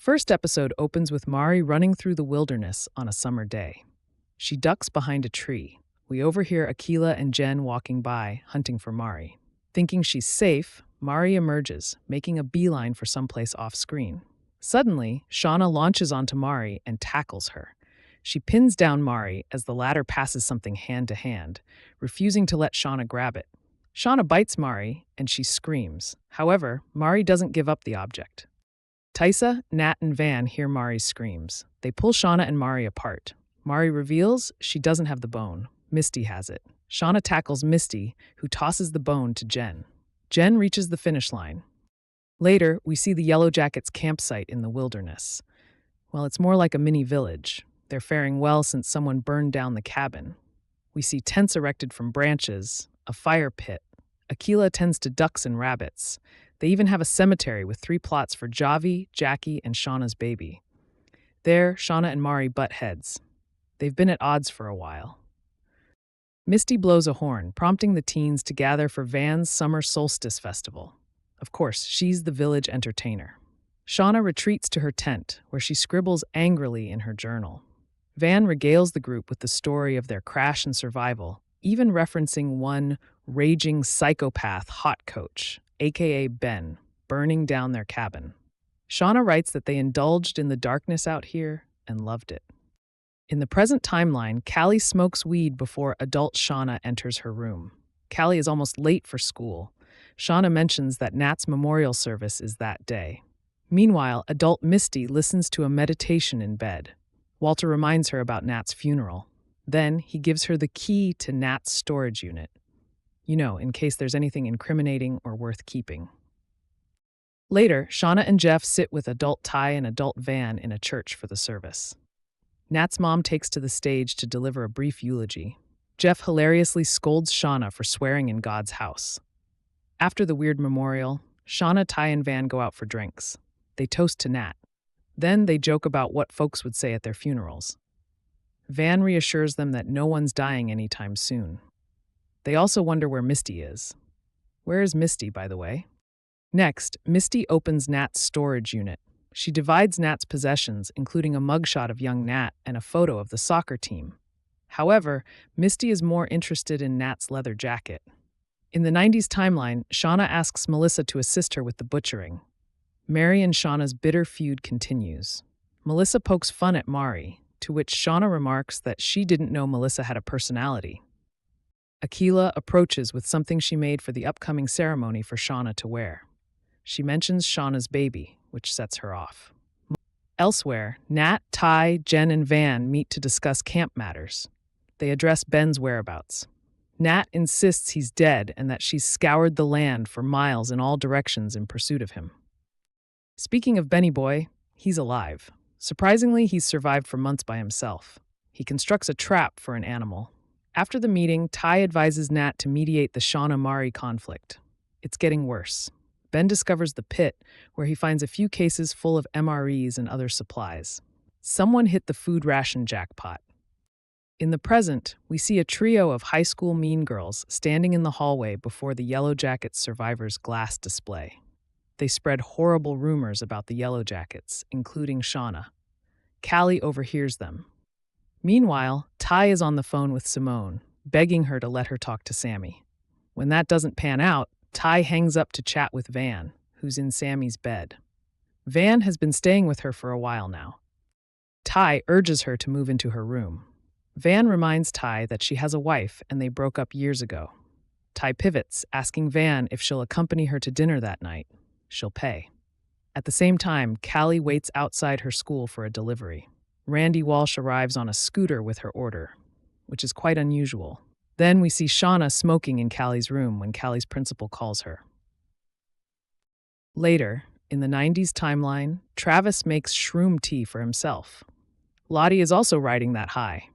First episode opens with Mari running through the wilderness on a summer day. She ducks behind a tree. We overhear Akila and Jen walking by, hunting for Mari. Thinking she's safe, Mari emerges, making a beeline for someplace off-screen. Suddenly, Shauna launches onto Mari and tackles her. She pins down Mari as the latter passes something hand to hand, refusing to let Shauna grab it. Shauna bites Mari, and she screams. However, Mari doesn't give up the object. Tysa, Nat, and Van hear Mari's screams. They pull Shauna and Mari apart. Mari reveals she doesn't have the bone. Misty has it. Shauna tackles Misty, who tosses the bone to Jen. Jen reaches the finish line. Later, we see the Yellowjackets campsite in the wilderness. Well, it's more like a mini village. They're faring well since someone burned down the cabin. We see tents erected from branches, a fire pit. Akila tends to ducks and rabbits. They even have a cemetery with 3 plots for Javi, Jackie, and Shauna's baby. There, Shauna and Mari butt heads. They've been at odds for a while. Misty blows a horn, prompting the teens to gather for Van's Summer Solstice Festival. Of course, she's the village entertainer. Shauna retreats to her tent, where she scribbles angrily in her journal. Van regales the group with the story of their crash and survival, even referencing one raging psychopath hot coach, aka Ben, burning down their cabin. Shauna writes that they indulged in the darkness out here and loved it. In the present timeline, Callie smokes weed before adult Shauna enters her room. Callie is almost late for school. Shauna mentions that Nat's memorial service is that day. Meanwhile, adult Misty listens to a meditation in bed. Walter reminds her about Nat's funeral. Then he gives her the key to Nat's storage unit. In case there's anything incriminating or worth keeping. Later, Shauna and Jeff sit with adult Ty and adult Van in a church for the service. Nat's mom takes to the stage to deliver a brief eulogy. Jeff hilariously scolds Shauna for swearing in God's house. After the weird memorial, Shauna, Ty, and Van go out for drinks. They toast to Nat. Then they joke about what folks would say at their funerals. Van reassures them that no one's dying anytime soon. They also wonder where Misty is. Where is Misty, by the way? Next, Misty opens Nat's storage unit. She divides Nat's possessions, including a mugshot of young Nat and a photo of the soccer team. However, Misty is more interested in Nat's leather jacket. In the 90s timeline, Shauna asks Melissa to assist her with the butchering. Mary and Shauna's bitter feud continues. Melissa pokes fun at Mari, to which Shauna remarks that she didn't know Melissa had a personality. Akila approaches with something she made for the upcoming ceremony for Shauna to wear. She mentions Shauna's baby, which sets her off. Elsewhere, Nat, Ty, Jen, and Van meet to discuss camp matters. They address Ben's whereabouts. Nat insists he's dead and that she's scoured the land for miles in all directions in pursuit of him. Speaking of Benny Boy, he's alive. Surprisingly, he's survived for months by himself. He constructs a trap for an animal. After the meeting, Ty advises Nat to mediate the Shauna-Mari conflict. It's getting worse. Ben discovers the pit, where he finds a few cases full of MREs and other supplies. Someone hit the food ration jackpot. In the present, we see a trio of high school mean girls standing in the hallway before the Yellowjackets survivors' glass display. They spread horrible rumors about the Yellowjackets, including Shauna. Callie overhears them. Meanwhile, Ty is on the phone with Simone, begging her to let her talk to Sammy. When that doesn't pan out, Ty hangs up to chat with Van, who's in Sammy's bed. Van has been staying with her for a while now. Ty urges her to move into her room. Van reminds Ty that she has a wife and they broke up years ago. Ty pivots, asking Van if she'll accompany her to dinner that night. She'll pay. At the same time, Callie waits outside her school for a delivery. Randy Walsh arrives on a scooter with her order, which is quite unusual. Then we see Shauna smoking in Callie's room when Callie's principal calls her. Later, in the 90s timeline, Travis makes shroom tea for himself. Lottie is also riding that high.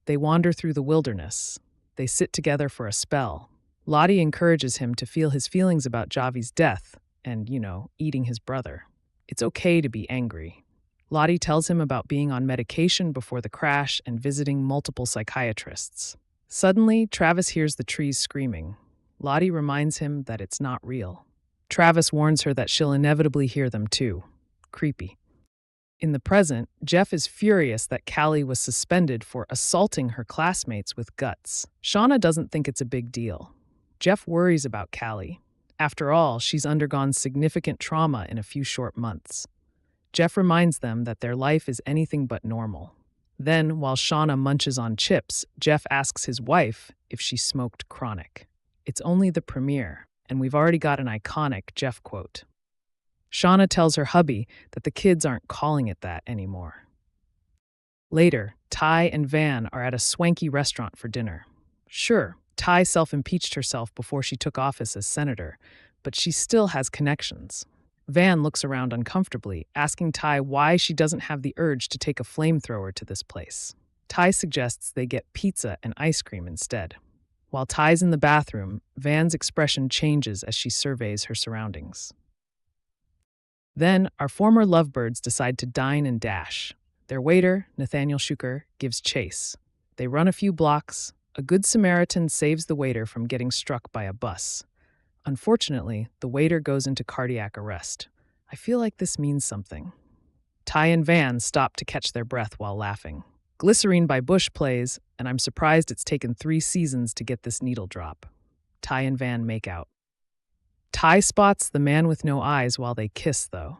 They wander through the wilderness. They sit together for a spell. Lottie encourages him to feel his feelings about Javi's death and, eating his brother. It's okay to be angry. Lottie tells him about being on medication before the crash and visiting multiple psychiatrists. Suddenly, Travis hears the trees screaming. Lottie reminds him that it's not real. Travis warns her that she'll inevitably hear them too. Creepy. In the present, Jeff is furious that Callie was suspended for assaulting her classmates with guts. Shauna doesn't think it's a big deal. Jeff worries about Callie. After all, she's undergone significant trauma in a few short months. Jeff reminds them that their life is anything but normal. Then, while Shauna munches on chips, Jeff asks his wife if she smoked chronic. It's only the premiere, and we've already got an iconic Jeff quote. Shauna tells her hubby that the kids aren't calling it that anymore. Later, Ty and Van are at a swanky restaurant for dinner. Sure, Ty self-impeached herself before she took office as senator, but she still has connections. Van looks around uncomfortably, asking Ty why she doesn't have the urge to take a flamethrower to this place. Ty suggests they get pizza and ice cream instead. While Ty's in the bathroom, Van's expression changes as she surveys her surroundings. Then, our former lovebirds decide to dine and dash. Their waiter, Nathaniel Schuker, gives chase. They run a few blocks. A good Samaritan saves the waiter from getting struck by a bus. Unfortunately, the waiter goes into cardiac arrest. I feel like this means something. Ty and Van stop to catch their breath while laughing. Glycerine by Bush plays, and I'm surprised it's taken 3 seasons to get this needle drop. Ty and Van make out. Ty spots the man with no eyes while they kiss, though.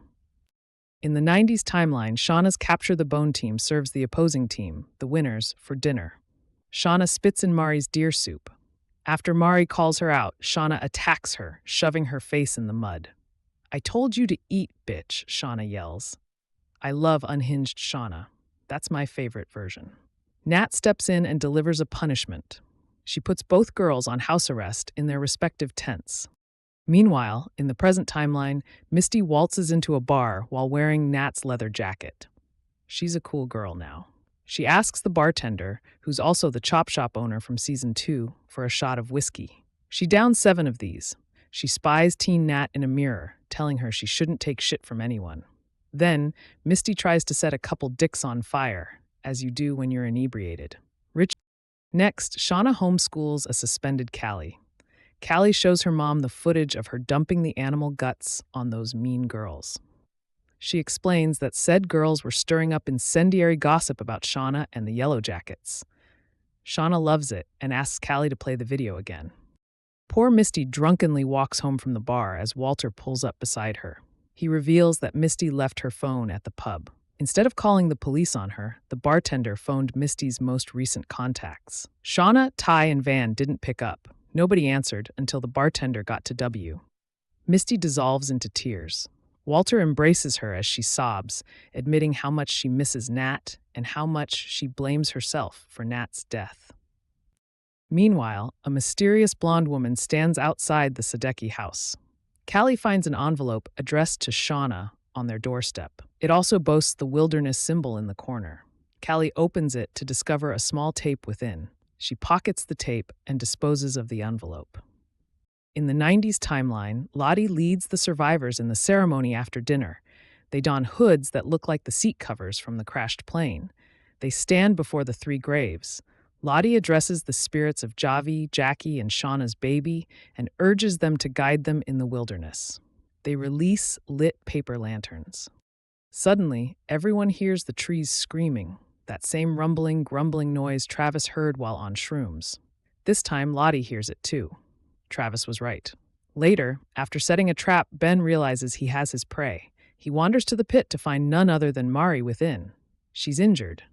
In the 90s timeline, Shauna's Capture the Bone team serves the opposing team, the winners, for dinner. Shauna spits in Mari's deer soup. After Mari calls her out, Shauna attacks her, shoving her face in the mud. "I told you to eat, bitch," Shauna yells. I love unhinged Shauna. That's my favorite version. Nat steps in and delivers a punishment. She puts both girls on house arrest in their respective tents. Meanwhile, in the present timeline, Misty waltzes into a bar while wearing Nat's leather jacket. She's a cool girl now. She asks the bartender, who's also the chop shop owner from season 2, for a shot of whiskey. She downs 7 of these. She spies teen Nat in a mirror, telling her she shouldn't take shit from anyone. Then, Misty tries to set a couple dicks on fire, as you do when you're inebriated. Next, Shauna homeschools a suspended Callie. Callie shows her mom the footage of her dumping the animal guts on those mean girls. She explains that said girls were stirring up incendiary gossip about Shauna and the Yellowjackets. Shauna loves it and asks Callie to play the video again. Poor Misty drunkenly walks home from the bar as Walter pulls up beside her. He reveals that Misty left her phone at the pub. Instead of calling the police on her, the bartender phoned Misty's most recent contacts. Shauna, Ty, and Van didn't pick up. Nobody answered until the bartender got to W. Misty dissolves into tears. Walter embraces her as she sobs, admitting how much she misses Nat and how much she blames herself for Nat's death. Meanwhile, a mysterious blonde woman stands outside the Sadecki house. Callie finds an envelope addressed to Shauna on their doorstep. It also boasts the wilderness symbol in the corner. Callie opens it to discover a small tape within. She pockets the tape and disposes of the envelope. In the 90s timeline, Lottie leads the survivors in the ceremony after dinner. They don hoods that look like the seat covers from the crashed plane. They stand before the 3 graves. Lottie addresses the spirits of Javi, Jackie, and Shauna's baby and urges them to guide them in the wilderness. They release lit paper lanterns. Suddenly, everyone hears the trees screaming, that same rumbling, grumbling noise Travis heard while on shrooms. This time, Lottie hears it too. Travis was right. Later, after setting a trap, Ben realizes he has his prey. He wanders to the pit to find none other than Mari within. She's injured,